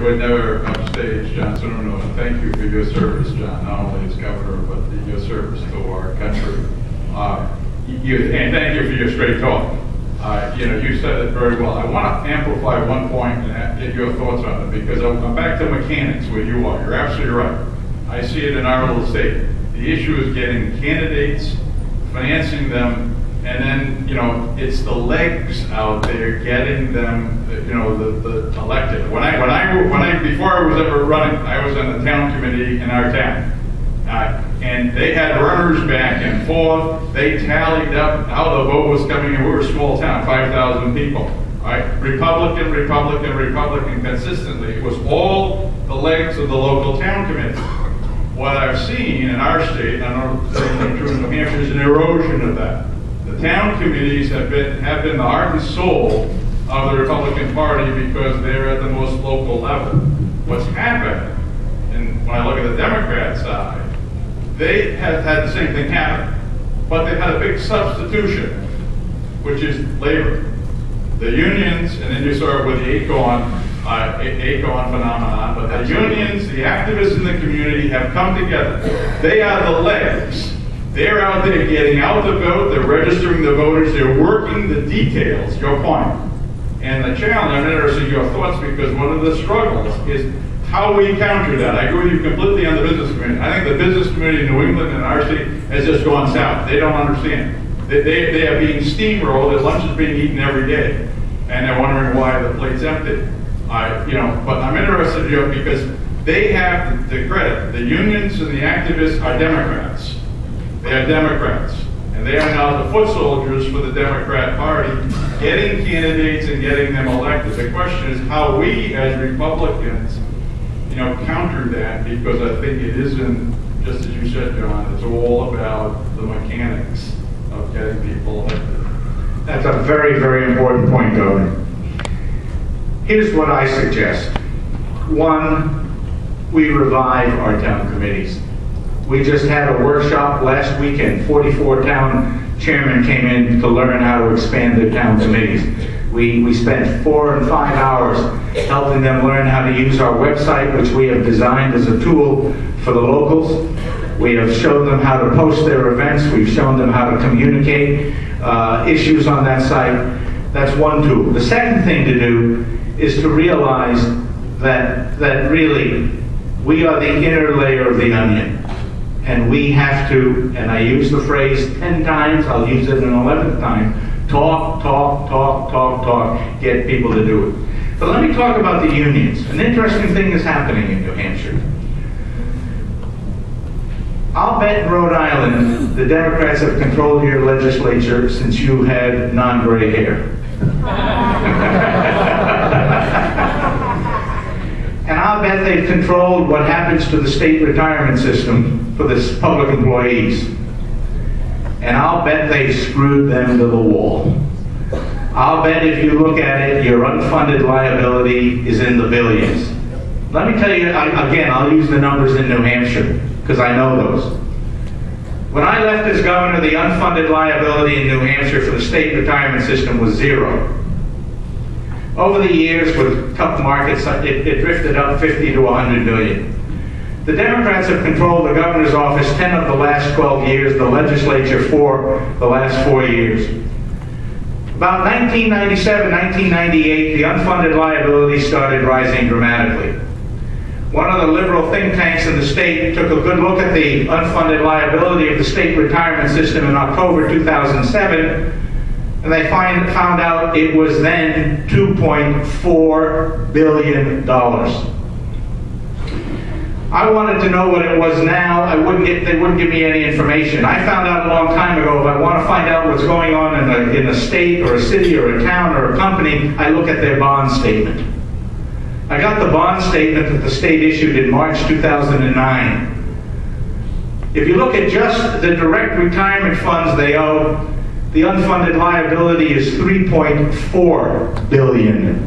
would never upstage John Sununu, and thank you for your service, John, not only as governor, but your service to our country. And thank you for your straight talk. You said it very well. I want to amplify one point and get your thoughts on it, because I'm back to mechanics where you are. You're absolutely right. I see it in our little state. The issue is getting candidates, financing them, and then, it's the legs out there getting them, the elected. Before I was ever running, I was on the town committee in our town. And they had runners back and forth. They tallied up how the vote was coming in. We were a small town, 5,000 people. Right? Republican, Republican, Republican consistently. It was all the legs of the local town committee. What I've seen in our state, I don't know if true in New Hampshire, is an erosion of that. The town committees have been the heart and soul of the Republican Party because they're at the most local level. What's happened, and when I look at the Democrat side, they have had the same thing happen, but they've had a big substitution, which is labor. The unions, and then you saw it with the ACON phenomenon, but the unions, the activists in the community have come together. They are the legs. They're out there getting out the vote, they're registering the voters, they're working the details, your point. And the challenge, I'm interested in your thoughts, because one of the struggles is how we counter that. I agree with you completely on the business community. I think the business community in New England and our state has just gone south. They don't understand. They are being steamrolled, their lunch is being eaten every day, and they're wondering why the plate's empty. But I'm interested in because they have the credit. The unions and the activists are Democrats. They are Democrats, and they are now the foot soldiers for the Democrat Party, getting candidates and getting them elected. The question is how we, as Republicans, counter that, because I think it isn't, just as you said, John, it's all about the mechanics of getting people elected. That's a very, very important point, Governor. Here's what I suggest. One, we revive our town committees. We just had a workshop last weekend. 44 town chairmen came in to learn how to expand their town committees. We spent 4 and 5 hours helping them learn how to use our website, which we have designed as a tool for the locals. We have shown them how to post their events. We've shown them how to communicate issues on that site. That's one tool. The second thing to do is to realize that really we are the inner layer of the onion. And we have to, and I use the phrase 10 times, I'll use it an 11th time, talk, talk, talk, talk, talk, get people to do it. But let me talk about the unions. An interesting thing is happening in New Hampshire. I'll bet in Rhode Island the Democrats have controlled your legislature since you had non-gray hair. And I'll bet they've controlled what happens to the state retirement system for the public employees. And I'll bet they've screwed them to the wall. I'll bet if you look at it, your unfunded liability is in the billions. Let me tell you, again, I'll use the numbers in New Hampshire, because I know those. When I left as governor, the unfunded liability in New Hampshire for the state retirement system was 0. Over the years, with tough markets, it drifted up 50 to 100 million. The Democrats have controlled the governor's office 10 of the last 12 years, the legislature for the last 4 years. About 1997, 1998, the unfunded liability started rising dramatically. One of the liberal think tanks in the state took a good look at the unfunded liability of the state retirement system in October 2007, and they found out it was then $2.4 billion. I wanted to know what it was now. They wouldn't give me any information. I found out a long time ago, if I want to find out what's going on in a state or a city or a town or a company, I look at their bond statement. I got the bond statement that the state issued in March 2009. If you look at just the direct retirement funds they owe, the unfunded liability is $3.4 billion.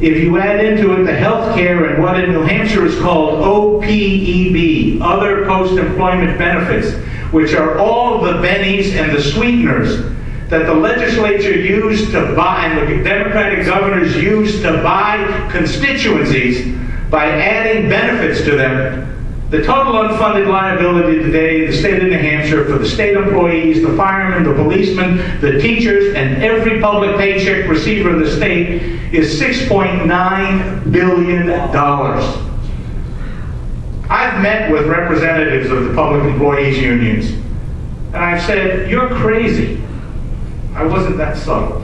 If you add into it the health care and what in New Hampshire is called OPEB, other post-employment benefits, which are all the bennies and the sweeteners that the legislature used to buy, and the Democratic governors used to buy constituencies by adding benefits to them, the total unfunded liability today in the state of New Hampshire for the state employees, the firemen, the policemen, the teachers, and every public paycheck receiver in the state is $6.9 billion. I've met with representatives of the public employees unions, and I've said, "You're crazy." I wasn't that subtle.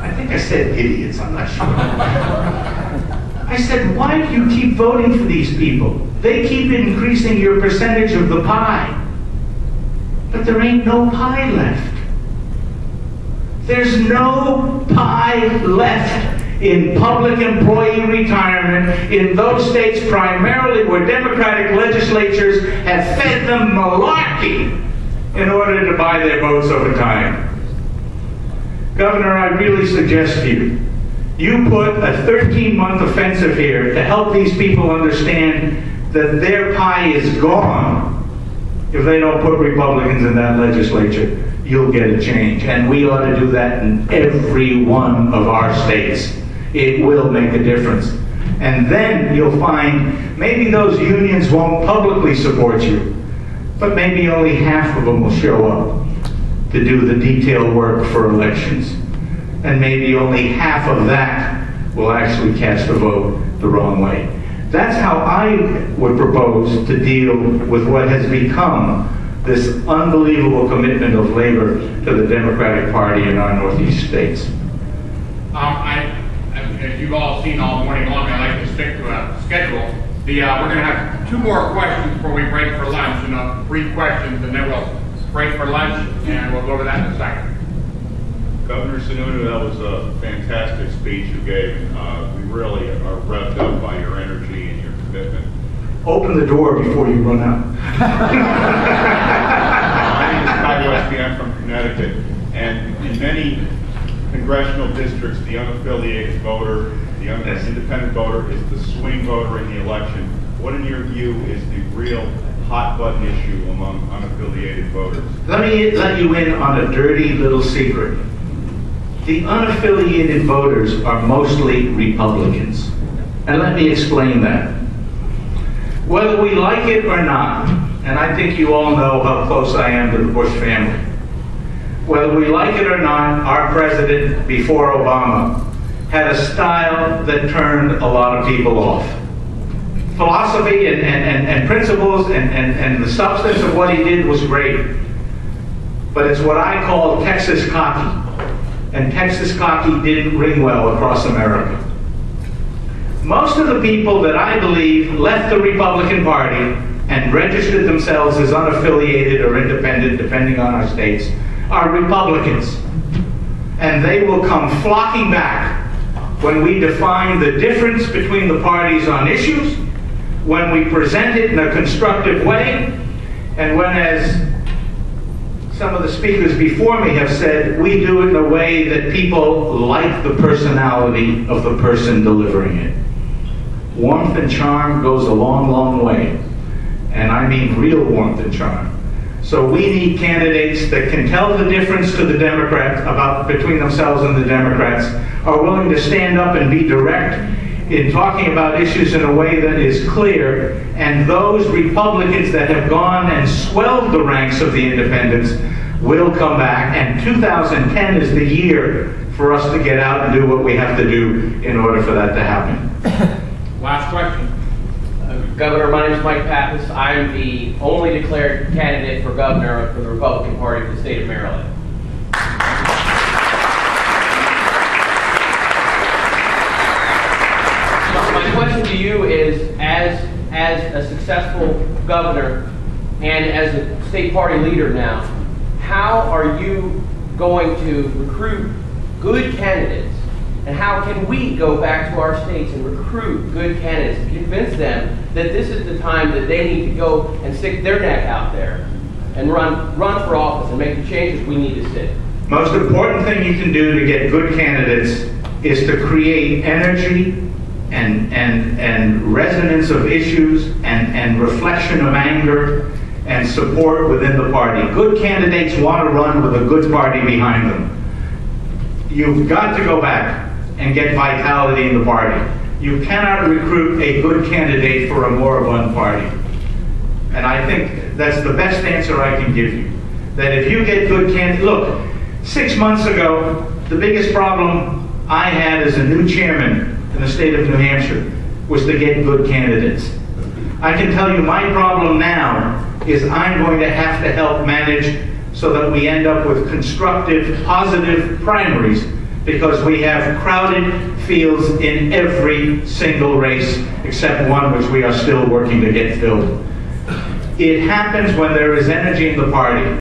I think I said idiots, I'm not sure. I said, "Why do you keep voting for these people? They keep increasing your percentage of the pie." But there ain't no pie left. There's no pie left in public employee retirement in those states primarily where Democratic legislatures have fed them malarkey in order to buy their votes over time. Governor, I really suggest to you, you put a 13-month offensive here to help these people understand that their pie is gone. If they don't put Republicans in that legislature, you'll get a change. And we ought to do that in every one of our states. It will make a difference. And then you'll find maybe those unions won't publicly support you, but maybe only half of them will show up to do the detailed work for elections. And maybe only half of that will actually cast a vote the wrong way. That's how I would propose to deal with what has become this unbelievable commitment of labor to the Democratic Party in our Northeast states. As you've all seen all morning long, I like to stick to a schedule. We're going to have two more questions before we break for lunch, brief questions, and then we'll break for lunch, and we'll go to that in a second. Governor Sununu, that was a fantastic speech you gave. We really are revved up by your energy and your commitment. Open the door before you run out. My name is Ty Westby. I'm from Connecticut, and in many congressional districts, the unaffiliated voter, the independent voter, is the swing voter in the election. What, in your view, is the real hot-button issue among unaffiliated voters? Let me let you in on a dirty little secret. The unaffiliated voters are mostly Republicans. And let me explain that. Whether we like it or not, and I think you all know how close I am to the Bush family, whether we like it or not, our president before Obama had a style that turned a lot of people off. Philosophy and principles and the substance of what he did was great. But it's what I call Texas cocky. And Texas cocky didn't ring well across America. Most of the people that I believe left the Republican Party and registered themselves as unaffiliated or independent, depending on our states, are Republicans. And they will come flocking back when we define the difference between the parties on issues, when we present it in a constructive way, and when, as some of the speakers before me have said, we do it in a way that people like the personality of the person delivering it. Warmth and charm goes a long, long way. And I mean real warmth and charm. So we need candidates that can tell the difference to the Democrats between themselves and the Democrats, are willing to stand up and be direct in talking about issues in a way that is clear, and those Republicans that have gone and swelled the ranks of the independents will come back, and 2010 is the year for us to get out and do what we have to do in order for that to happen. Last question. Governor, my name is Mike Pappas. I'm the only declared candidate for governor for the Republican Party of the state of Maryland. My question to you is, as a successful governor and as a state party leader now, how are you going to recruit good candidates, and how can we go back to our states and recruit good candidates and convince them that this is the time that they need to go and stick their neck out there and run for office and make the changes we need to see? Most important thing you can do to get good candidates is to create energy and resonance of issues and reflection of anger and support within the party. Good candidates want to run with a good party behind them. You've got to go back and get vitality in the party. You cannot recruit a good candidate for a moribund party. And I think that's the best answer I can give you. That if you get good candidates, look, 6 months ago, the biggest problem I had as a new chairman in the state of New Hampshire was to get good candidates. I can tell you my problem now is I'm going to have to help manage so that we end up with constructive, positive primaries, because we have crowded fields in every single race except one which we are still working to get filled. It happens when there is energy in the party.